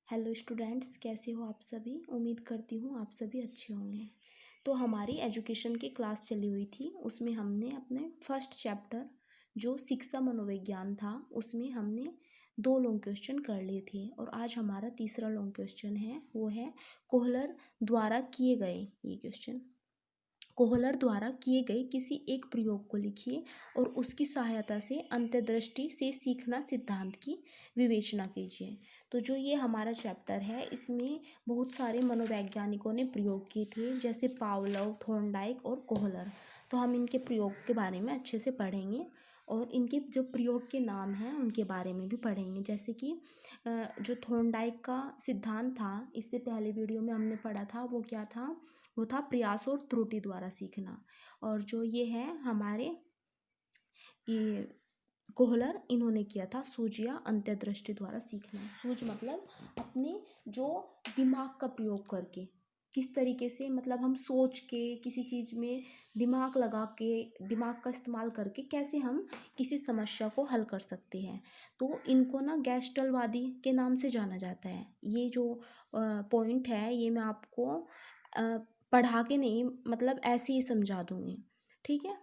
Hello students, कैसे हो आप सभी। उम्मीद करती हूँ आप सभी अच्छे होंगे। तो हमारी एजुकेशन की क्लास चली हुई थी, उसमें हमने अपने फर्स्ट चैप्टर जो शिक्षा मनोविज्ञान था उसमें हमने 2 लॉन्ग क्वेश्चन कर लिए थे। और आज हमारा तीसरा लॉन्ग क्वेश्चन है, वो है कोहलर द्वारा किए गए ये क्वेश्चन। कोहलर द्वारा किए गए किसी एक प्रयोग को लिखिए और उसकी सहायता से अंतर्दृष्टि से सीखना सिद्धांत की विवेचना कीजिए। तो जो ये हमारा चैप्टर है, इसमें बहुत सारे मनोवैज्ञानिकों ने प्रयोग किए थे, जैसे पावलोव, थॉर्नडाइक और कोहलर। तो हम इनके प्रयोग के बारे में अच्छे से पढ़ेंगे और इनके जो प्रयोग के नाम हैं उनके बारे में भी पढ़ेंगे। जैसे कि जो थॉर्नडाइक का सिद्धांत था, इससे पहले वीडियो में हमने पढ़ा था, वो क्या था, वो था प्रयास और त्रुटि द्वारा सीखना। और जो ये है हमारे ये कोहलर, इन्होंने किया था सूझ या अंतर्दृष्टि द्वारा सीखना। सूझ मतलब अपने जो दिमाग का प्रयोग करके किस तरीके से, मतलब हम सोच के किसी चीज़ में दिमाग लगा के, दिमाग का इस्तेमाल करके कैसे हम किसी समस्या को हल कर सकते हैं। तो इनको ना गैस्टलवादी के नाम से जाना जाता है। ये जो पॉइंट है ये मैं आपको पढ़ा के नहीं, मतलब ऐसे ही समझा दूंगी, ठीक है।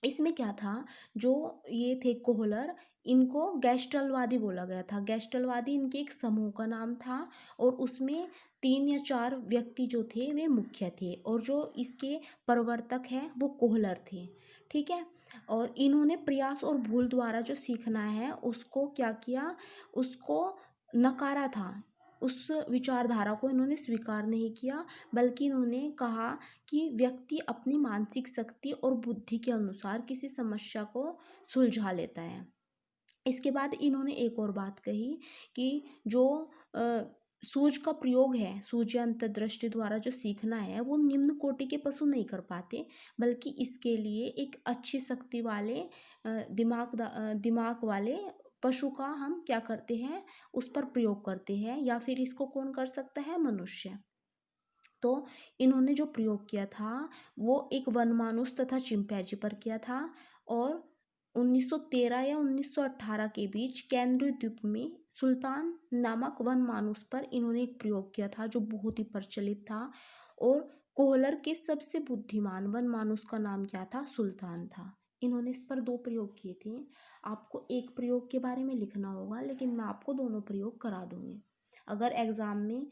इसमें क्या था, जो ये थे कोहलर, इनको गैस्ट्रलवादी बोला गया था। गैस्ट्रलवादी इनके एक समूह का नाम था और उसमें 3 या 4 व्यक्ति जो थे वे मुख्य थे, और जो इसके प्रवर्तक हैं वो कोहलर थे, ठीक है। और इन्होंने प्रयास और भूल द्वारा जो सीखना है उसको क्या किया, उसको नकारा था। उस विचारधारा को इन्होंने स्वीकार नहीं किया, बल्कि इन्होंने कहा कि व्यक्ति अपनी मानसिक शक्ति और बुद्धि के अनुसार किसी समस्या को सुलझा लेता है। इसके बाद इन्होंने एक और बात कही कि जो सूझ का प्रयोग है, सूझ या अंतर्दृष्टि द्वारा जो सीखना है, वो निम्न कोटि के पशु नहीं कर पाते, बल्कि इसके लिए एक अच्छी शक्ति वाले दिमाग वाले पशु का हम क्या करते हैं, उस पर प्रयोग करते हैं। या फिर इसको कौन कर सकता है, मनुष्य। तो इन्होंने जो प्रयोग किया था वो एक वनमानुष तथा चिंपैंजी पर किया था। और 1913 या 1918 के बीच केंद्रीय द्वीप में सुल्तान नामक वनमानुष पर इन्होंने एक प्रयोग किया था जो बहुत ही प्रचलित था। और कोहलर के सबसे बुद्धिमान वनमानुष का नाम क्या था, सुल्तान था। इन्होंने इस पर 2 प्रयोग किए थे। आपको एक प्रयोग के बारे में लिखना होगा, लेकिन मैं आपको दोनों प्रयोग करा दूंगी। अगर एग्जाम में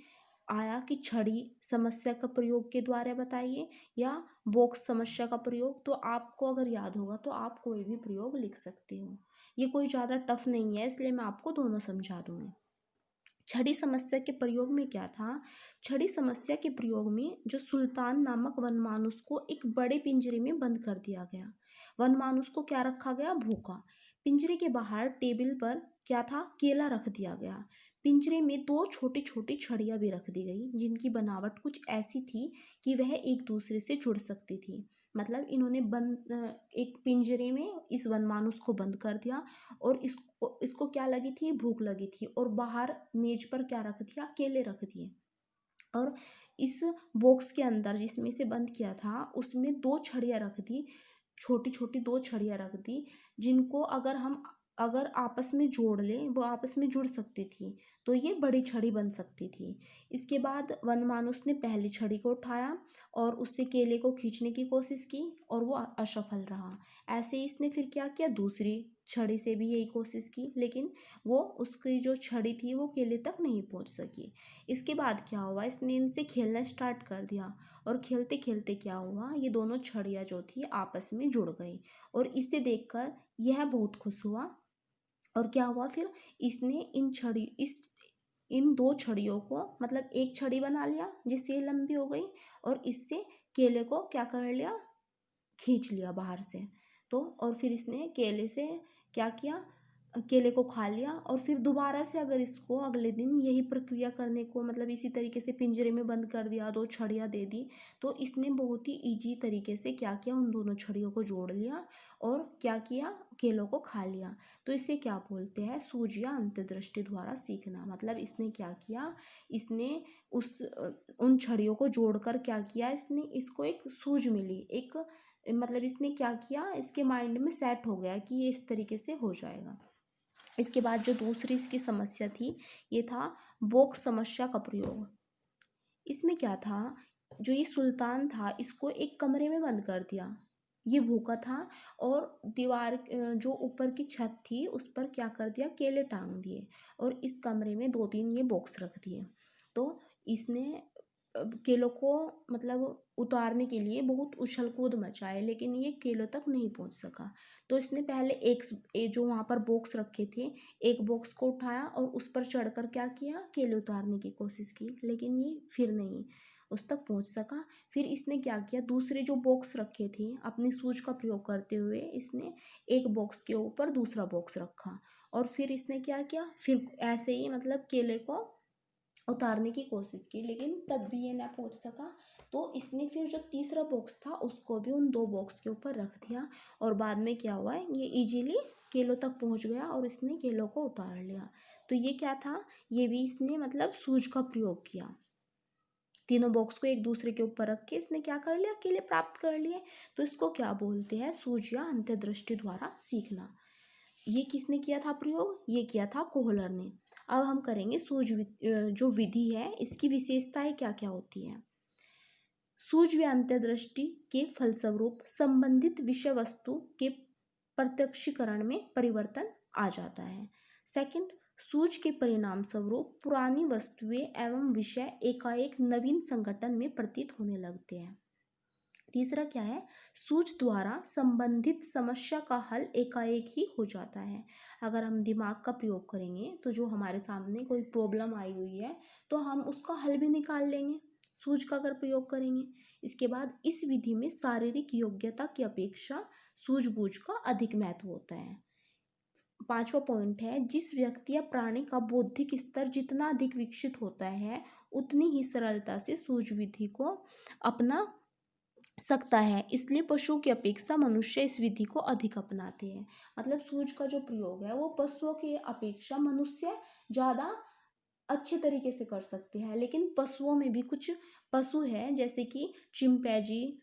आया कि छड़ी समस्या का प्रयोग के द्वारा बताइए या बॉक्स समस्या का प्रयोग, तो आपको अगर याद होगा तो आप कोई भी प्रयोग लिख सकते हो। ये कोई ज़्यादा टफ नहीं है, इसलिए मैं आपको दोनों समझा दूंगी। छड़ी समस्या के प्रयोग में क्या था, छड़ी समस्या के प्रयोग में जो सुल्तान नामक वनमानुष को एक बड़े पिंजरे में बंद कर दिया गया। वनमानुष को क्या रखा गया, भूखा। पिंजरे के बाहर टेबल पर क्या था, केला रख दिया गया। पिंजरे में 2 छोटी छोटी छड़ियाँ भी रख दी गई, जिनकी बनावट कुछ ऐसी थी कि वह एक दूसरे से जुड़ सकती थी। मतलब इन्होंने एक पिंजरे में इस वनमानुष को बंद कर दिया, और इसको क्या लगी थी, भूख लगी थी, और बाहर मेज पर क्या रख दिया, केले रख दिए। और इस बॉक्स के अंदर जिसमें से बंद किया था उसमें 2 छड़ियाँ रख दी, छोटी छोटी 2 छड़ियाँ रख दी, जिनको अगर आपस में जोड़ लें वो आपस में जुड़ सकती थी, तो ये बड़ी छड़ी बन सकती थी। इसके बाद वनमानुष ने पहली छड़ी को उठाया और उससे केले को खींचने की कोशिश की, और वो असफल रहा। ऐसे ही इसने फिर क्या किया, दूसरी छड़ी से भी यही कोशिश की, लेकिन वो उसकी जो छड़ी थी वो केले तक नहीं पहुंच सकी। इसके बाद क्या हुआ, इसने इनसे खेलना स्टार्ट कर दिया, और खेलते खेलते क्या हुआ, ये दोनों छड़ियाँ जो थी आपस में जुड़ गई। और इसे देखकर यह बहुत खुश हुआ। और क्या हुआ फिर, इसने इन 2 छड़ियों को, मतलब एक छड़ी बना लिया जिससे ये लंबी हो गई, और इससे केले को क्या कर लिया, खींच लिया बाहर से। तो और फिर इसने केले से क्या किया, केले को खा लिया। और फिर दोबारा से अगर इसको अगले दिन यही प्रक्रिया करने को, मतलब इसी तरीके से पिंजरे में बंद कर दिया, 2 छड़ियाँ दे दी, तो इसने बहुत ही इजी तरीके से क्या किया, उन दोनों छड़ियों को जोड़ लिया और क्या किया, केलों को खा लिया। तो इसे क्या बोलते हैं, सूझ या अंतर्दृष्टि द्वारा सीखना। मतलब इसने क्या किया, इसने उन छड़ियों को जोड़कर क्या किया, इसने इसको एक सूझ मिली, एक मतलब इसने क्या किया, इसके माइंड में सेट हो गया कि ये इस तरीके से हो जाएगा। इसके बाद जो दूसरी इसकी समस्या थी, ये था बॉक्स समस्या का प्रयोग। इसमें क्या था, जो ये सुल्तान था इसको एक कमरे में बंद कर दिया। ये भूखा था और दीवार जो ऊपर की छत थी उस पर क्या कर दिया, केले टांग दिए और इस कमरे में 2-3 ये बॉक्स रख दिए। तो इसने केलों को मतलब उतारने के लिए बहुत उछल कूद मचाए, लेकिन ये केलों तक नहीं पहुंच सका। तो इसने पहले जो वहाँ पर बॉक्स रखे थे, एक बॉक्स को उठाया और उस पर चढ़कर क्या किया, केले उतारने की कोशिश की, लेकिन ये फिर नहीं उस तक पहुंच सका। फिर इसने क्या किया, दूसरे जो बॉक्स रखे थे अपनी सूझ का प्रयोग करते हुए इसने एक बॉक्स के ऊपर दूसरा बॉक्स रखा और फिर इसने क्या किया, फिर ऐसे ही मतलब केले को उतारने की कोशिश की, लेकिन तब भी ये ना पहुंच सका। तो इसने फिर जो तीसरा बॉक्स था उसको भी उन 2 बॉक्स के ऊपर रख दिया और बाद में क्या हुआ है, ये इजीली केलों तक पहुंच गया और इसने केलों को उतार लिया। तो ये क्या था, ये भी इसने मतलब सूझ का प्रयोग किया। तीनों बॉक्स को एक दूसरे के ऊपर रख के इसने क्या कर लिया, केले प्राप्त कर लिए। तो इसको क्या बोलते हैं, सूझ या अंतर्दृष्टि द्वारा सीखना। ये किसने किया था प्रयोग, ये किया था कोहलर ने। अब हम करेंगे जो विधि है इसकी विशेषताएं क्या क्या होती हैं। सूझ व अंतर्दृष्टि के फलस्वरूप संबंधित विषय वस्तु के प्रत्यक्षीकरण में परिवर्तन आ जाता है। सेकंड, सूझ के परिणाम स्वरूप पुरानी वस्तुएं एवं विषय एकाएक नवीन संगठन में प्रतीत होने लगते हैं। तीसरा क्या है, सूझ द्वारा संबंधित समस्या का हल एकाएक ही हो जाता है। अगर हम दिमाग का प्रयोग करेंगे तो जो हमारे सामने कोई प्रॉब्लम आई हुई है तो हम उसका हल भी निकाल लेंगे, सूझ का अगर प्रयोग करेंगे। इसके बाद इस विधि में शारीरिक योग्यता की अपेक्षा सूझबूझ का अधिक महत्व होता है। पांचवा पॉइंट है, जिस व्यक्ति या प्राणी का बौद्धिक स्तर जितना अधिक विकसित होता है उतनी ही सरलता से सूझ विधि को अपना सकता है, इसलिए पशुओं की अपेक्षा मनुष्य इस विधि को अधिक अपनाते हैं। मतलब सूझ का जो प्रयोग है वो पशुओं की अपेक्षा मनुष्य ज़्यादा अच्छे तरीके से कर सकते हैं, लेकिन पशुओं में भी कुछ पशु हैं जैसे कि चिंपैंजी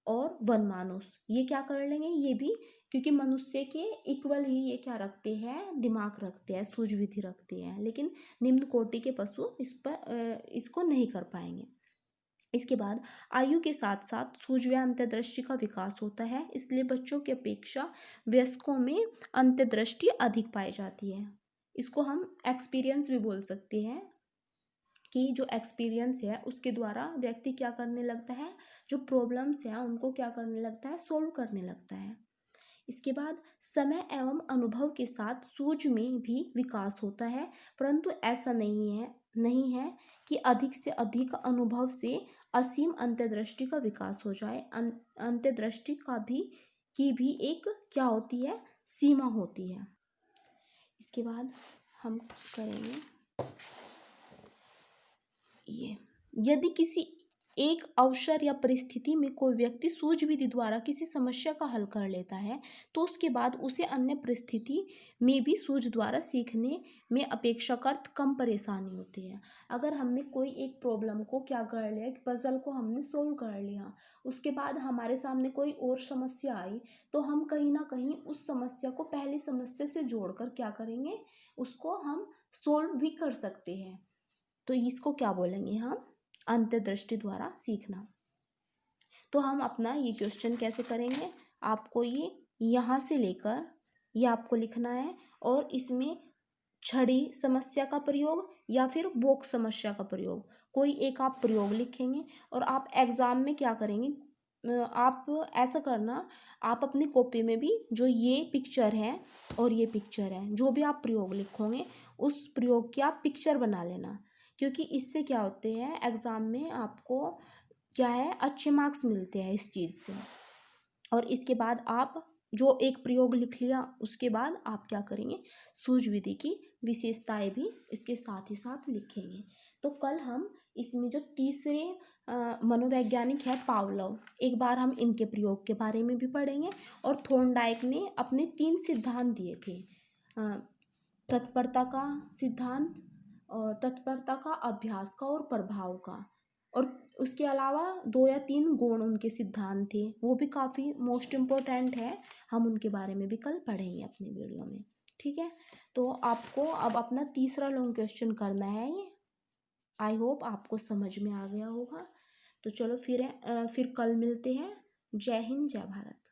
और वनमानुस, ये क्या कर लेंगे, ये भी क्योंकि मनुष्य के इक्वल ही ये क्या रखते हैं, दिमाग रखते हैं, सूझ विधि रखते हैं, लेकिन निम्न कोटि के पशु इसको नहीं कर पाएंगे। इसके बाद आयु के साथ साथ सूझ व अंतर्दृष्टि का विकास होता है, इसलिए बच्चों की अपेक्षा वयस्कों में अंतर्दृष्टि अधिक पाई जाती है। इसको हम एक्सपीरियंस भी बोल सकते हैं कि जो एक्सपीरियंस है उसके द्वारा व्यक्ति क्या करने लगता है, जो प्रॉब्लम्स हैं उनको क्या करने लगता है, सोल्व करने लगता है। इसके बाद समय एवं अनुभव के साथ सूझ में भी विकास होता है, परंतु ऐसा नहीं है कि अधिक से अधिक अनुभव से असीम अंतर्दृष्टि का विकास हो जाए। अंतर्दृष्टि की भी एक क्या होती है, सीमा होती है। इसके बाद हम करेंगे ये, यदि किसी एक अवसर या परिस्थिति में कोई व्यक्ति सूझ विधि द्वारा किसी समस्या का हल कर लेता है तो उसके बाद उसे अन्य परिस्थिति में भी सूझ द्वारा सीखने में अपेक्षाकृत कम परेशानी होती है। अगर हमने कोई एक प्रॉब्लम को क्या कर लिया, एक पजल को हमने सोल्व कर लिया, उसके बाद हमारे सामने कोई और समस्या आई तो हम कहीं ना कहीं उस समस्या को पहली समस्या से जोड़कर क्या करेंगे, उसको हम सोल्व भी कर सकते हैं। तो इसको क्या बोलेंगे हम, अंतर्दृष्टि द्वारा सीखना। तो हम अपना ये क्वेश्चन कैसे करेंगे, आपको ये यहाँ से लेकर ये आपको लिखना है और इसमें छड़ी समस्या का प्रयोग या फिर बॉक्स समस्या का प्रयोग, कोई एक आप प्रयोग लिखेंगे और आप एग्ज़ाम में क्या करेंगे, आप ऐसा करना, आप अपनी कॉपी में भी जो ये पिक्चर है और ये पिक्चर है, जो भी आप प्रयोग लिखोगे उस प्रयोग की आप पिक्चर बना लेना, क्योंकि इससे क्या होते हैं एग्ज़ाम में आपको क्या है, अच्छे मार्क्स मिलते हैं इस चीज़ से। और इसके बाद आप जो एक प्रयोग लिख लिया उसके बाद आप क्या करेंगे, सूझ विधि की विशेषताएं भी इसके साथ ही साथ लिखेंगे। तो कल हम इसमें जो तीसरे मनोवैज्ञानिक है पावलोव, एक बार हम इनके प्रयोग के बारे में भी पढ़ेंगे। और थॉर्नडाइक ने अपने 3 सिद्धांत दिए थे, तत्परता का सिद्धांत और तत्परता का, अभ्यास का और प्रभाव का, और उसके अलावा 2 या 3 गुण उनके सिद्धांत थे, वो भी काफ़ी मोस्ट इम्पोर्टेंट है, हम उनके बारे में भी कल पढ़ेंगे अपने वीडियो में। ठीक है, तो आपको अब अपना तीसरा लॉन्ग क्वेश्चन करना है ये। आई होप आपको समझ में आ गया होगा। तो चलो फिर कल मिलते हैं। जय हिंद, जय भारत।